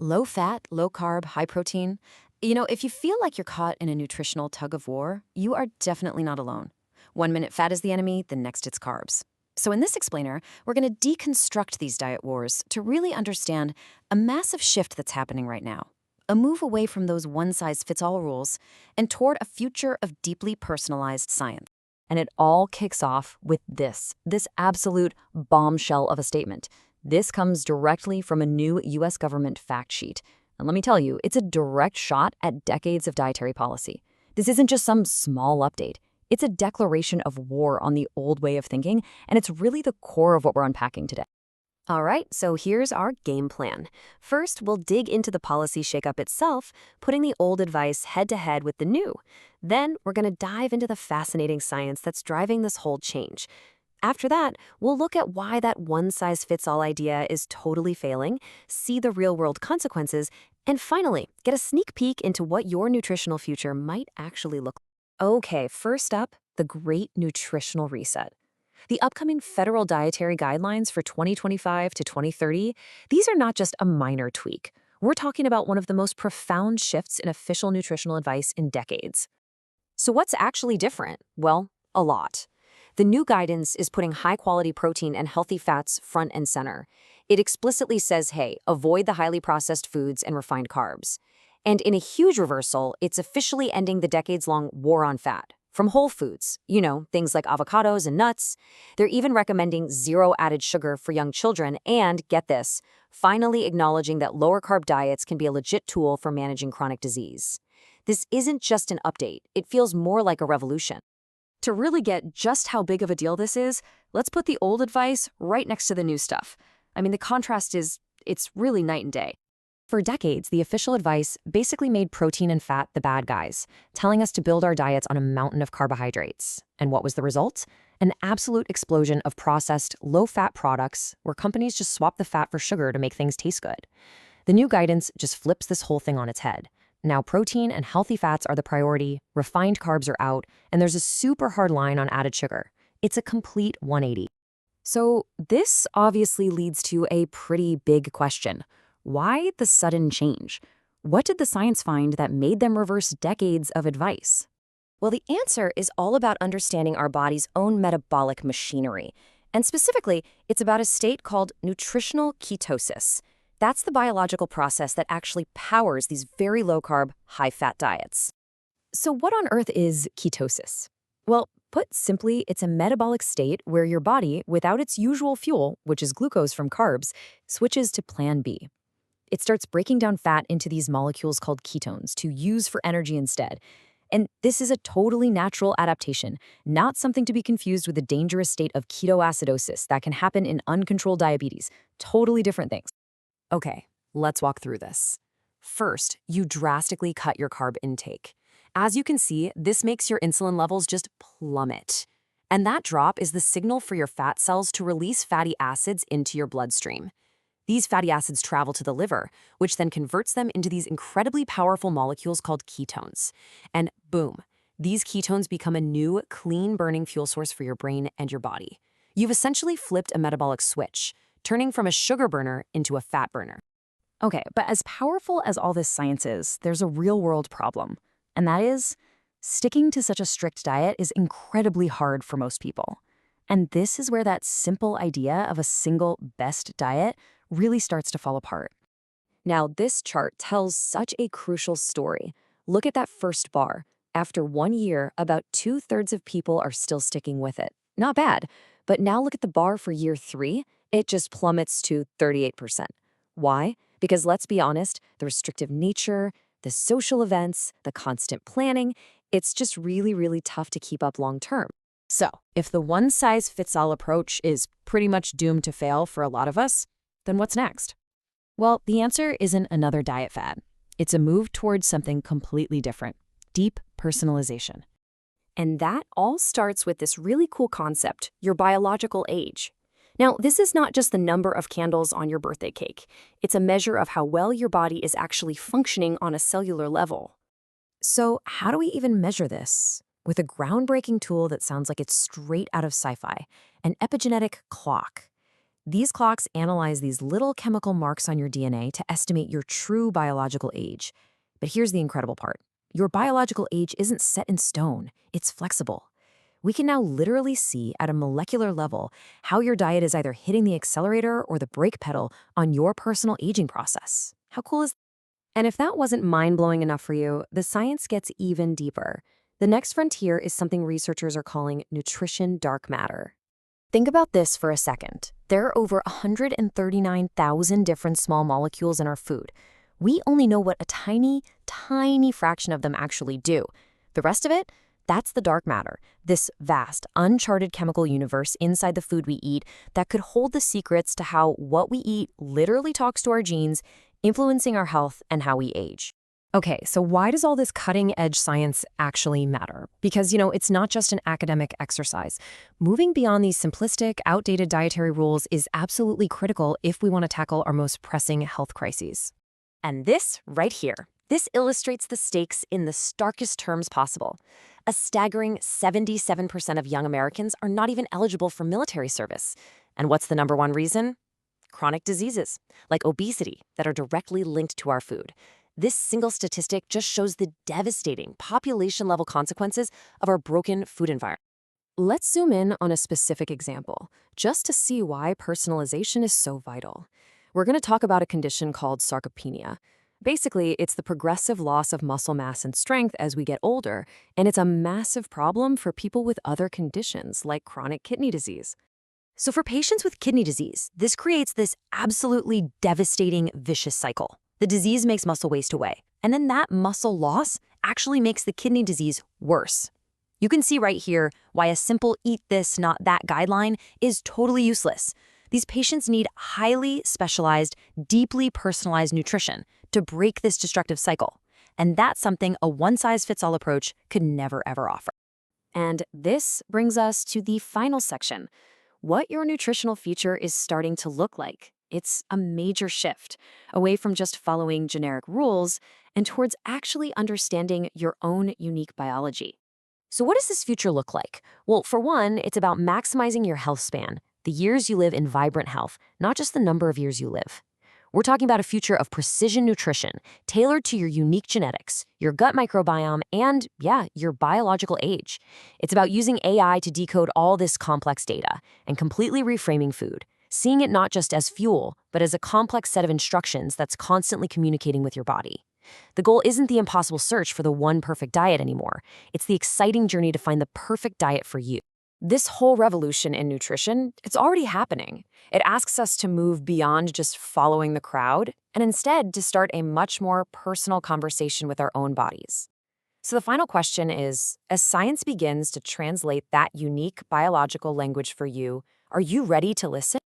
Low fat, low carb, high protein. If you feel like you're caught in a nutritional tug of war, you are definitely not alone. 1 minute fat is the enemy, the next it's carbs. So in this explainer, we're going to deconstruct these diet wars to really understand a massive shift that's happening right now. A move away from those one-size-fits-all rules and toward a future of deeply personalized science. And it all kicks off with this absolute bombshell of a statement. This comes directly from a new U.S. government fact sheet. And let me tell you, it's a direct shot at decades of dietary policy. This isn't just some small update. It's a declaration of war on the old way of thinking, and it's really the core of what we're unpacking today. All right, so here's our game plan. First, we'll dig into the policy shakeup itself, putting the old advice head-to-head with the new. Then, we're going to dive into the fascinating science that's driving this whole change. After that, we'll look at why that one-size-fits-all idea is totally failing, see the real-world consequences, and finally, get a sneak peek into what your nutritional future might actually look like. Okay, first up, the Great Nutritional Reset. The upcoming federal dietary guidelines for 2025 to 2030, these are not just a minor tweak. We're talking about one of the most profound shifts in official nutritional advice in decades. So what's actually different? Well, a lot. The new guidance is putting high-quality protein and healthy fats front and center. It explicitly says, hey, avoid the highly processed foods and refined carbs. And in a huge reversal, it's officially ending the decades-long war on fat. From whole foods, things like avocados and nuts. They're even recommending zero added sugar for young children and, get this, finally acknowledging that lower-carb diets can be a legit tool for managing chronic disease. This isn't just an update. It feels more like a revolution. To really get just how big of a deal this is, let's put the old advice right next to the new stuff. The contrast it's really night and day. For decades, the official advice basically made protein and fat the bad guys, telling us to build our diets on a mountain of carbohydrates. And what was the result? An absolute explosion of processed, low-fat products where companies just swap the fat for sugar to make things taste good. The new guidance just flips this whole thing on its head. Now protein and healthy fats are the priority, refined carbs are out, and there's a super hard line on added sugar. It's a complete 180. So this obviously leads to a pretty big question. Why the sudden change? What did the science find that made them reverse decades of advice? Well, the answer is all about understanding our body's own metabolic machinery. And specifically, it's about a state called nutritional ketosis. That's the biological process that actually powers these very low-carb, high-fat diets. So what on earth is ketosis? Well, put simply, it's a metabolic state where your body, without its usual fuel, which is glucose from carbs, switches to Plan B. It starts breaking down fat into these molecules called ketones to use for energy instead. And this is a totally natural adaptation, not something to be confused with the dangerous state of ketoacidosis that can happen in uncontrolled diabetes. Totally different things. Okay, let's walk through this. First, you drastically cut your carb intake. As you can see, this makes your insulin levels just plummet. And that drop is the signal for your fat cells to release fatty acids into your bloodstream. These fatty acids travel to the liver, which then converts them into these incredibly powerful molecules called ketones. And boom, these ketones become a new, clean-burning fuel source for your brain and your body. You've essentially flipped a metabolic switch, turning from a sugar burner into a fat burner. Okay, but as powerful as all this science is, there's a real-world problem. And that is, sticking to such a strict diet is incredibly hard for most people. And this is where that simple idea of a single best diet really starts to fall apart. Now, this chart tells such a crucial story. Look at that first bar. After 1 year, about 2/3 of people are still sticking with it. Not bad. But now look at the bar for year 3. It just plummets to 38%. Why? Because let's be honest, the restrictive nature, the social events, the constant planning, it's just really, really tough to keep up long term. So, if the one-size-fits-all approach is pretty much doomed to fail for a lot of us, then what's next? Well, the answer isn't another diet fad. It's a move towards something completely different, deep personalization. And that all starts with this really cool concept, your biological age. Now, this is not just the number of candles on your birthday cake. It's a measure of how well your body is actually functioning on a cellular level. So, how do we even measure this? With a groundbreaking tool that sounds like it's straight out of sci-fi, an epigenetic clock. These clocks analyze these little chemical marks on your DNA to estimate your true biological age. But here's the incredible part. Your biological age isn't set in stone, it's flexible. We can now literally see at a molecular level how your diet is either hitting the accelerator or the brake pedal on your personal aging process. How cool is that? And if that wasn't mind-blowing enough for you, the science gets even deeper. The next frontier is something researchers are calling nutrition dark matter. Think about this for a second. There are over 139,000 different small molecules in our food. We only know what a tiny, tiny fraction of them actually do. The rest of it, that's the dark matter, this vast, uncharted chemical universe inside the food we eat that could hold the secrets to how what we eat literally talks to our genes, influencing our health and how we age. Okay, so why does all this cutting-edge science actually matter? Because, it's not just an academic exercise. Moving beyond these simplistic, outdated dietary rules is absolutely critical if we want to tackle our most pressing health crises. And this right here, this illustrates the stakes in the starkest terms possible. A staggering 77% of young Americans are not even eligible for military service. And what's the number one reason? Chronic diseases, like obesity, that are directly linked to our food. This single statistic just shows the devastating population-level consequences of our broken food environment. Let's zoom in on a specific example, just to see why personalization is so vital. We're going to talk about a condition called sarcopenia. Basically, it's the progressive loss of muscle mass and strength as we get older, and it's a massive problem for people with other conditions like chronic kidney disease. So for patients with kidney disease, this creates this absolutely devastating vicious cycle. The disease makes muscle waste away, and then that muscle loss actually makes the kidney disease worse. You can see right here why a simple eat this, not that guideline is totally useless. These patients need highly specialized, deeply personalized nutrition to break this destructive cycle. And that's something a one-size-fits-all approach could never, ever offer. And this brings us to the final section, what your nutritional future is starting to look like. It's a major shift away from just following generic rules and towards actually understanding your own unique biology. So what does this future look like? Well, for one, it's about maximizing your health span, the years you live in vibrant health, not just the number of years you live. We're talking about a future of precision nutrition, tailored to your unique genetics, your gut microbiome, and, your biological age. It's about using AI to decode all this complex data and completely reframing food, seeing it not just as fuel, but as a complex set of instructions that's constantly communicating with your body. The goal isn't the impossible search for the one perfect diet anymore. It's the exciting journey to find the perfect diet for you. This whole revolution in nutrition, it's already happening. It asks us to move beyond just following the crowd and instead to start a much more personal conversation with our own bodies. So the final question is, as science begins to translate that unique biological language for you, are you ready to listen?